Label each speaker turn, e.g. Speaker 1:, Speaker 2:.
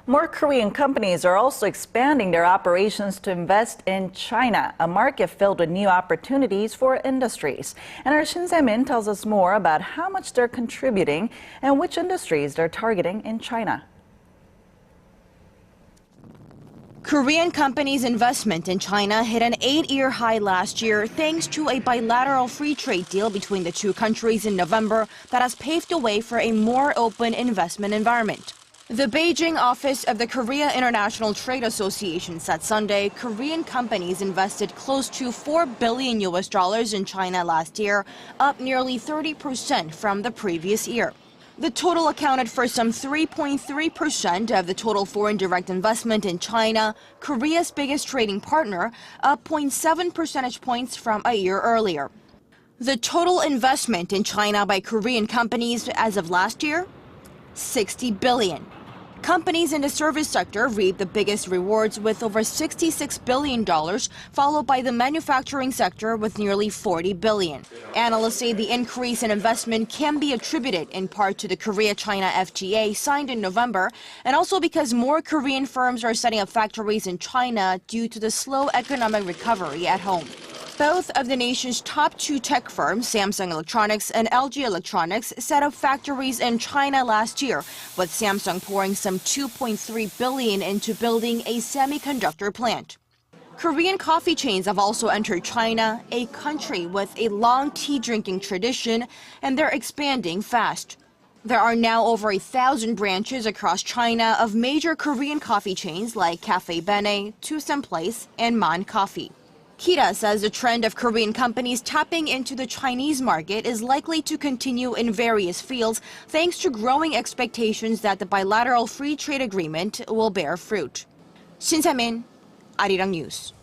Speaker 1: More Korean companies are also expanding their operations to invest in China, a market filled with new opportunities for industries. And our Shin Se-min tells us more about how much they're contributing and which industries they're targeting in China.
Speaker 2: Korean companies' investment in China hit an 8-year high last year thanks to a bilateral free trade deal between the two countries in November that has paved the way for a more open investment environment. The Beijing office of the Korea International Trade Association said Sunday Korean companies invested close to $4 billion in China last year, up nearly 30% from the previous year. The total accounted for some 3.3% of the total foreign direct investment in China, Korea's biggest trading partner, up 0.7 percentage points from a year earlier. The total investment in China by Korean companies as of last year? $60 billion. Companies in the service sector reaped the biggest rewards with over $66 billion, followed by the manufacturing sector with nearly $40 billion. Analysts say the increase in investment can be attributed in part to the Korea-China FTA signed in November, and also because more Korean firms are setting up factories in China due to the slow economic recovery at home. Both of the nation's top two tech firms, Samsung Electronics and LG Electronics, set up factories in China last year, with Samsung pouring some $2.3 billion into building a semiconductor plant. Korean coffee chains have also entered China, a country with a long tea-drinking tradition, and they're expanding fast. There are now over 1,000 branches across China of major Korean coffee chains like Cafe Bene, Tusen Place, and Man Coffee. Kita says the trend of Korean companies tapping into the Chinese market is likely to continue in various fields thanks to growing expectations that the bilateral free trade agreement will bear fruit. Shin Se-min, Arirang News.